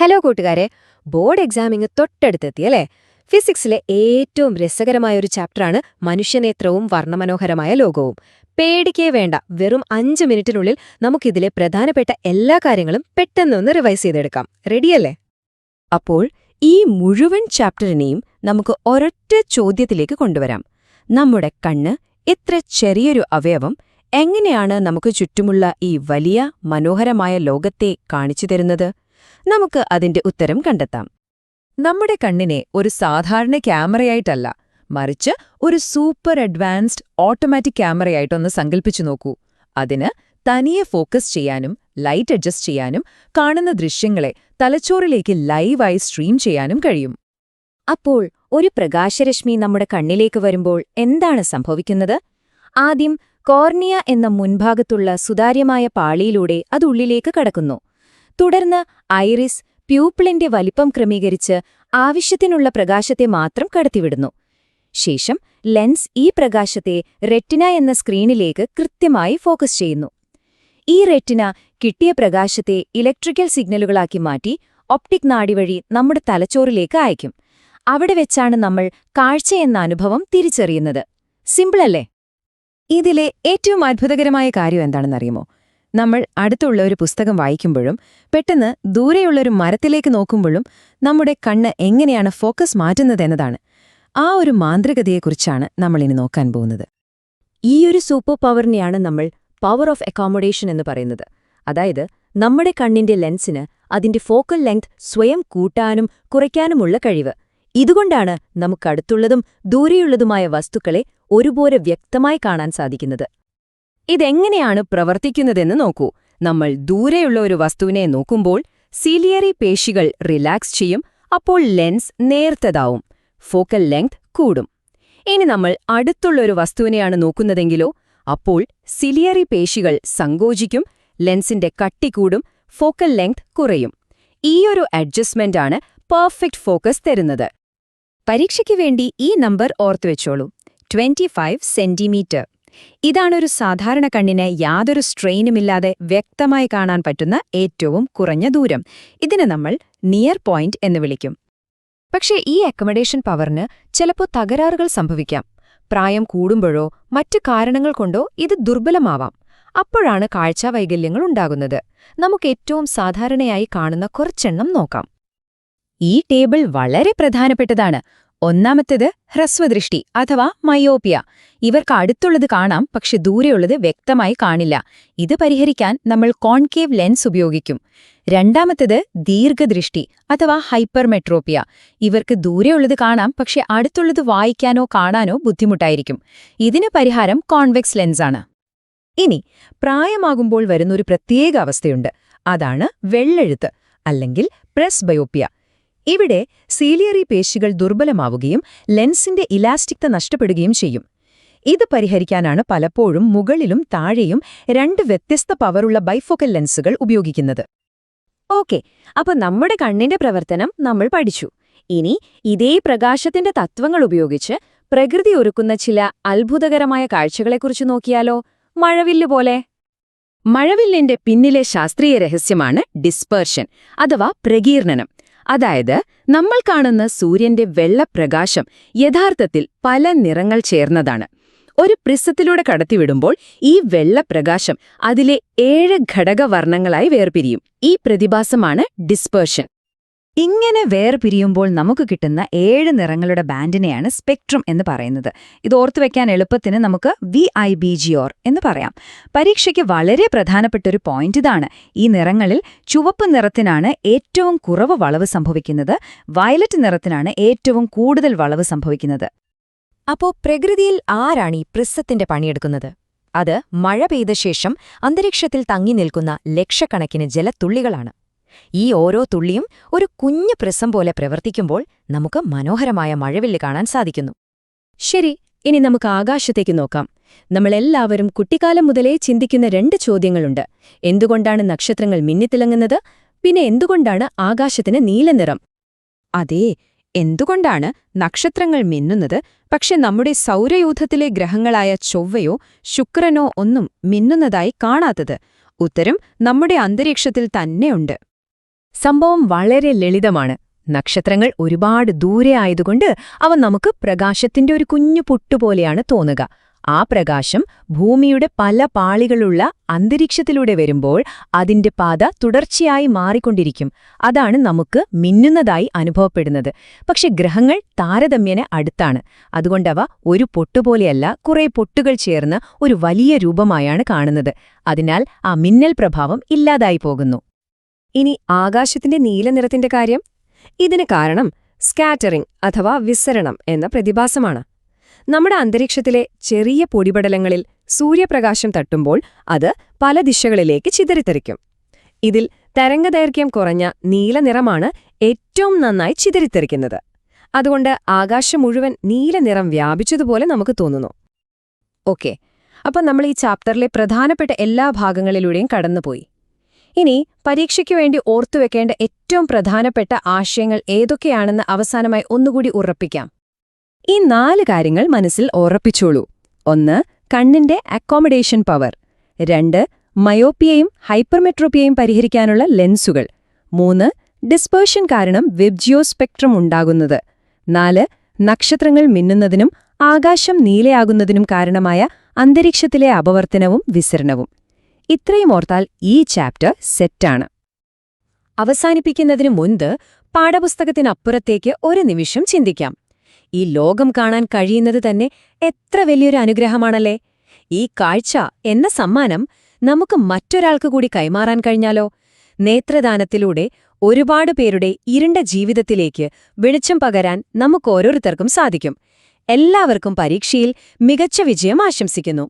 Hello കൂട്ടുകാരെ, board examining തൊട്ടടുത്തെത്തിയല്ലേ? ഫിസിക്സിലെ ഏറ്റവും രസകരമായ ഒരു ചാപ്റ്ററാണ് മനുഷ്യനേത്രവും വർണ്ണമനോഹരമായ ലോകവും. പേടിക്കേ വേണ്ട, വെറും 5 മിനിറ്റിനുള്ളിൽ നമുക്കിതിലെ പ്രധാനപ്പെട്ട എല്ലാ കാര്യങ്ങളും പെട്ടെന്നൊന്ന് റിവൈസ് ചെയ്തെടുക്കാം. റെഡിയല്ലേ? അപ്പോൾ ഈ മുഴുവൻ ചാപ്റ്ററിനെയും നമുക്ക് ഒരൊറ്റ ചോദ്യത്തിലേക്ക് കൊണ്ടുവരാം. നമ്മുടെ കണ്ണ് ഇത്ര ചെറിയൊരു അവയവം എങ്ങനെയാണ് നമുക്ക് ചുറ്റുമുള്ള ഈ വലിയ മനോഹരമായ ലോകത്തെ കാണിച്ചു തരുന്നത്? നമുക്ക് അതിന്റെ ഉത്തരം കണ്ടെത്താം. നമ്മുടെ കണ്ണിനെ ഒരു സാധാരണ ക്യാമറയായിട്ടല്ല, മറിച്ച് ഒരു സൂപ്പർ അഡ്വാൻസ്ഡ് ഓട്ടോമാറ്റിക് ക്യാമറയായിട്ടൊന്ന് സങ്കല്പിച്ചു നോക്കൂ. അതിന് തനിയെ ഫോക്കസ് ചെയ്യാനും ലൈറ്റ് അഡ്ജസ്റ്റ് ചെയ്യാനും കാണുന്ന ദൃശ്യങ്ങളെ തലച്ചോറിലേക്ക് ലൈവായി സ്ട്രീം ചെയ്യാനും കഴിയും. അപ്പോൾ ഒരു പ്രകാശരശ്മി നമ്മുടെ കണ്ണിലേക്ക് വരുമ്പോൾ എന്താണ് സംഭവിക്കുന്നത്? ആദ്യം കോർണിയ എന്ന മുൻഭാഗത്തുള്ള സുതാര്യമായ പാളിയിലൂടെ അത് ഉള്ളിലേക്ക് കടക്കുന്നു. തുടർന്ന് ഐറിസ് പ്യൂപ്പിളിന്റെ വലിപ്പം ക്രമീകരിച്ച് ആവശ്യത്തിനുള്ള പ്രകാശത്തെ മാത്രം കടത്തിവിടുന്നു. ശേഷം ലെൻസ് ഈ പ്രകാശത്തെ റെറ്റിന എന്ന സ്ക്രീനിലേക്ക് കൃത്യമായി ഫോക്കസ് ചെയ്യുന്നു. ഈ റെറ്റിന കിട്ടിയ പ്രകാശത്തെ ഇലക്ട്രിക്കൽ സിഗ്നലുകളാക്കി മാറ്റി ഒപ്റ്റിക് നാഡി വഴി നമ്മുടെ തലച്ചോറിലേക്ക് അയക്കും. അവിടെ വെച്ചാണ് നമ്മൾ കാഴ്ച എന്ന അനുഭവം തിരിച്ചറിയുന്നത്. സിമ്പിളല്ലേ? ഇതിലെ ഏറ്റവും അത്ഭുതകരമായ കാര്യം എന്താണെന്നറിയുമോ? നമ്മൾ അടുത്തുള്ള ഒരു പുസ്തകം വായിക്കുമ്പോഴും പെട്ടെന്ന് ദൂരെയുള്ളൊരു മരത്തിലേക്ക് നോക്കുമ്പോഴും നമ്മുടെ കണ്ണ് എങ്ങനെയാണ് ഫോക്കസ് മാറ്റുന്നതെന്നതാണ്. ആ ഒരു മാന്ത്രികതയെക്കുറിച്ചാണ് നമ്മളിനി നോക്കാൻ പോകുന്നത്. ഈയൊരു സൂപ്പർ പവറിനെയാണ് നമ്മൾ പവർ ഓഫ് അക്കോമഡേഷൻ എന്ന് പറയുന്നത്. അതായത് നമ്മുടെ കണ്ണിന്റെ ലെൻസിന് അതിന്റെ ഫോക്കൽ ലെങ്ത് സ്വയം കൂട്ടാനും കുറയ്ക്കാനുമുള്ള കഴിവ്. ഇതുകൊണ്ടാണ് നമുക്കടുത്തുള്ളതും ദൂരെയുള്ളതുമായ വസ്തുക്കളെ ഒരുപോലെ വ്യക്തമായി കാണാൻ സാധിക്കുന്നത്. ഇതെങ്ങനെയാണ് പ്രവർത്തിക്കുന്നതെന്ന് നോക്കൂ. നമ്മൾ ദൂരെയുള്ള ഒരു വസ്തുവിനെ നോക്കുമ്പോൾ സീലിയറി പേശികൾ റിലാക്സ് ചെയ്യും. അപ്പോൾ ലെൻസ് നേർത്തതാവും, ഫോക്കൽ ലെങ്ത് കൂടും. ഇനി നമ്മൾ അടുത്തുള്ള ഒരു വസ്തുവിനെയാണ് നോക്കുന്നതെങ്കിലോ അപ്പോൾ സിലിയറി പേശികൾ സങ്കോചിക്കും, ലെൻസിന്റെ കട്ടി കൂടും, ഫോക്കൽ ലെങ്ത് കുറയും. ഈയൊരു അഡ്ജസ്റ്റ്മെന്റാണ് പെർഫെക്റ്റ് ഫോക്കസ് തരുന്നത്. പരീക്ഷയ്ക്ക് വേണ്ടി ഈ നമ്പർ ഓർത്തുവെച്ചോളൂ, 25 സെന്റിമീറ്റർ. ഇതാണൊരു സാധാരണ കണ്ണിന് യാതൊരു സ്ട്രെയിനുമില്ലാതെ വ്യക്തമായി കാണാൻ പറ്റുന്ന ഏറ്റവും കുറഞ്ഞ ദൂരം. ഇതിനെ നമ്മൾ നിയർ പോയിന്റ് എന്ന് വിളിക്കും. പക്ഷേ ഈ അക്കമഡേഷൻ പവറിന് ചിലപ്പോൾ തകരാറുകൾ സംഭവിക്കാം. പ്രായം കൂടുമ്പോഴോ മറ്റു കാരണങ്ങൾ കൊണ്ടോ ഇത് ദുർബലമാവാം. അപ്പോഴാണ് കാഴ്ചാവൈകല്യങ്ങൾ ഉണ്ടാകുന്നത്. നമുക്ക് ഏറ്റവും സാധാരണയായി കാണുന്ന കുറച്ചെണ്ണം നോക്കാം. ഈ ടേബിൾ വളരെ പ്രധാനപ്പെട്ടതാണ്. ഒന്നാമത്തേത് ഹ്രസ്വദൃഷ്ടി അഥവാ മയോപ്പിയ. ഇവർക്ക് അടുത്തുള്ളത് കാണാം, പക്ഷെ ദൂരെയുള്ളത് വ്യക്തമായി കാണില്ല. ഇത് പരിഹരിക്കാൻ നമ്മൾ കോൺകേവ് ലെൻസ് ഉപയോഗിക്കും. രണ്ടാമത്തേത് ദീർഘദൃഷ്ടി അഥവാ ഹൈപ്പർമെട്രോപ്പിയ. ഇവർക്ക് ദൂരെയുള്ളത് കാണാം, പക്ഷെ അടുത്തുള്ളത് വായിക്കാനോ കാണാനോ ബുദ്ധിമുട്ടായിരിക്കും. ഇതിന് പരിഹാരം കോൺവെക്സ് ലെൻസാണ്. ഇനി പ്രായമാകുമ്പോൾ വരുന്നൊരു പ്രത്യേക അവസ്ഥയുണ്ട്. അതാണ് വെള്ളെഴുത്ത് അല്ലെങ്കിൽ പ്രസ്ബയോപ്പിയ. ഇവിടെ സീലിയറി പേശികൾ ദുർബലമാവുകയും ലെൻസിന്റെ ഇലാസ്റ്റിക്ത നഷ്ടപ്പെടുകയും ചെയ്യും. ഇത് പരിഹരിക്കാനാണ് പലപ്പോഴും മുകളിലും താഴെയും 2 വ്യത്യസ്ത പവറുള്ള ബൈഫോക്കൽ ലെൻസുകൾ ഉപയോഗിക്കുന്നത്. ഓക്കെ, അപ്പോൾ നമ്മുടെ കണ്ണിന്റെ പ്രവർത്തനം നമ്മൾ പഠിച്ചു. ഇനി ഇതേ പ്രകാശത്തിന്റെ തത്വങ്ങൾ ഉപയോഗിച്ച് പ്രകൃതി ഒരുക്കുന്ന ചില അത്ഭുതകരമായ കാഴ്ചകളെക്കുറിച്ച് നോക്കിയാലോ? മഴവില്ല് പോലെ. മഴവില്ലിന്റെ പിന്നിലെ ശാസ്ത്രീയ രഹസ്യമാണ് ഡിസ്പെർഷൻ അഥവാ പ്രകീർണനം. അതായത് നമ്മൾ കാണുന്ന സൂര്യന്റെ വെള്ളപ്രകാശം യഥാർത്ഥത്തിൽ പല നിറങ്ങൾ ചേർന്നതാണ്. ഒരു പ്രിസത്തിലൂടെ കടത്തിവിടുമ്പോൾ ഈ വെള്ളപ്രകാശം അതിലെ 7 ഘടകവർണ്ണങ്ങളായി വേർപിരിയും. ഈ പ്രതിഭാസമാണ് ഡിസ്പെർഷൻ. ഇങ്ങനെ വേർപിരിയുമ്പോൾ നമുക്ക് കിട്ടുന്ന 7 നിറങ്ങളുടെ ബാൻഡിനെയാണ് സ്പെക്ട്രം എന്ന് പറയുന്നത്. ഇത് ഓർത്തുവെക്കാൻ എളുപ്പത്തിന് നമുക്ക് VIBGOR എന്ന് പറയാം. പരീക്ഷയ്ക്ക് വളരെ പ്രധാനപ്പെട്ടൊരു പോയിന്റ് ഇതാണ്. ഈ നിറങ്ങളിൽ ചുവപ്പ് നിറത്തിനാണ് ഏറ്റവും കുറവ് വളവ് സംഭവിക്കുന്നത്, വയലറ്റ് നിറത്തിനാണ് ഏറ്റവും കൂടുതൽ വളവ് സംഭവിക്കുന്നത്. അപ്പോ പ്രകൃതിയിൽ ആരാണ് ഈ പ്രിസത്തിന്റെ പണിയെടുക്കുന്നത്? അത് മഴ പെയ്ത ശേഷം അന്തരീക്ഷത്തിൽ തങ്ങി നിൽക്കുന്ന ലക്ഷക്കണക്കിന് ജലത്തുള്ളികളാണ്. ഈ ഓരോ തുള്ളിയും ഒരു കുഞ്ഞു പ്രിസം പോലെ പ്രവർത്തിക്കുമ്പോൾ നമുക്ക് മനോഹരമായ മഴവില്ല് കാണാൻ സാധിക്കുന്നു. ശരി, ഇനി നമുക്ക് ആകാശത്തേക്ക് നോക്കാം. നമ്മളെല്ലാവരും കുട്ടിക്കാലം മുതലേ ചിന്തിക്കുന്ന 2 ചോദ്യങ്ങളുണ്ട്. എന്തുകൊണ്ടാണ് നക്ഷത്രങ്ങൾ മിന്നിത്തിളങ്ങുന്നത്? പിന്നെ എന്തുകൊണ്ടാണ് ആകാശത്തിന് നീലനിറം? അതേ, എന്തുകൊണ്ടാണ് നക്ഷത്രങ്ങൾ മിന്നുന്നത്, പക്ഷെ നമ്മുടെ സൗരയൂഥത്തിലെ ഗ്രഹങ്ങളായ ചൊവ്വയോ ശുക്രനോ ഒന്നും മിന്നുന്നതായി കാണാത്തത്? ഉത്തരം നമ്മുടെ അന്തരീക്ഷത്തിൽ തന്നെയുണ്ട്. സംഭവം വളരെ ലളിതമാണ്. നക്ഷത്രങ്ങൾ ഒരുപാട് ദൂരെ ആയതുകൊണ്ട് അവ നമുക്ക് പ്രകാശത്തിന്റെ ഒരു കുഞ്ഞു പുട്ടുപോലെയാണ് തോന്നുക. ആ പ്രകാശം ഭൂമിയുടെ പല പാളികളുള്ള അന്തരീക്ഷത്തിലൂടെ വരുമ്പോൾ അതിന്റെ പാത തുടർച്ചയായി മാറിക്കൊണ്ടിരിക്കും. അതാണ് നമുക്ക് മിന്നുന്നതായി അനുഭവപ്പെടുന്നത്. പക്ഷെ ഗ്രഹങ്ങൾ താരതമ്യേന അടുത്താണ്. അതുകൊണ്ടവ ഒരു പൊട്ടുപോലെയല്ല, കുറെ പൊട്ടുകൾ ചേർന്ന് ഒരു വലിയ രൂപമായാണ് കാണുന്നത്. അതിനാൽ ആ മിന്നൽ പ്രഭാവം ഇല്ലാതായി പോകുന്നു. ഇനി ആകാശത്തിന്റെ നീലനിറത്തിന്റെ കാര്യം? ഇതിന് കാരണം സ്കാറ്ററിംഗ് അഥവാ വിസരണം എന്ന പ്രതിഭാസമാണ്. നമ്മുടെ അന്തരീക്ഷത്തിലെ ചെറിയ പൊടിപടലങ്ങളിൽ സൂര്യപ്രകാശം തട്ടുമ്പോൾ അത് പല ദിശകളിലേക്ക് ചിതറിത്തെറിക്കും. ഇതിൽ തരംഗദൈർഘ്യം കുറഞ്ഞ നീലനിറമാണ് ഏറ്റവും നന്നായി ചിതറിത്തെറിക്കുന്നത്. അതുകൊണ്ട് ആകാശം മുഴുവൻ നീലനിറം വ്യാപിച്ചതുപോലെ നമുക്ക് തോന്നുന്നു. ഓക്കെ, അപ്പം നമ്മൾ ഈ ചാപ്റ്ററിലെ പ്രധാനപ്പെട്ട എല്ലാ ഭാഗങ്ങളിലൂടെയും കടന്നുപോയി. ഇനി പരീക്ഷയ്ക്കു വേണ്ടി ഓർത്തുവെക്കേണ്ട ഏറ്റവും പ്രധാനപ്പെട്ട ആശയങ്ങൾ ഏതൊക്കെയാണെന്ന് അവസാനമായി ഒന്നുകൂടി ഉറപ്പിക്കാം. ഈ 4 കാര്യങ്ങൾ മനസ്സിൽ ഉറപ്പിച്ചോളൂ. 1. കണ്ണിന്റെ അക്കോമഡേഷൻ പവർ. 2. മയോപ്പിയയും ഹൈപ്പർമെട്രോപ്പിയയും പരിഹരിക്കാനുള്ള ലെൻസുകൾ. 3. ഡിസ്പേർഷൻ കാരണം വിബ്ജിയോസ്പെക്ട്രം ഉണ്ടാകുന്നത്. 4. നക്ഷത്രങ്ങൾ മിന്നുന്നതിനും ആകാശം നീലയാകുന്നതിനും കാരണമായ അന്തരീക്ഷത്തിലെ അപവർത്തനവും വിസരണവും. ഇത്രയും ഓർത്താൽ ഈ ചാപ്റ്റർ സെറ്റാണ്. അവസാനിപ്പിക്കുന്നതിനു മുൻപ് പാഠപുസ്തകത്തിനപ്പുറത്തേക്ക് ഒരു നിമിഷം ചിന്തിക്കാം. ഈ ലോകം കാണാൻ കഴിയുന്നത് തന്നെ എത്ര വലിയൊരു അനുഗ്രഹമാണല്ലേ. ഈ കാഴ്ച എന്ന സമ്മാനം നമുക്ക് മറ്റൊരാൾക്ക് കൂടി കൈമാറാൻ കഴിഞ്ഞാലോ? നേത്രദാനത്തിലൂടെ ഒരുപാട് പേരുടെ ഇരുണ്ട ജീവിതത്തിലേക്ക് വെളിച്ചം പകരാൻ നമുക്കോരോരുത്തർക്കും സാധിക്കും. എല്ലാവർക്കും പരീക്ഷയിൽ മികച്ച വിജയം ആശംസിക്കുന്നു.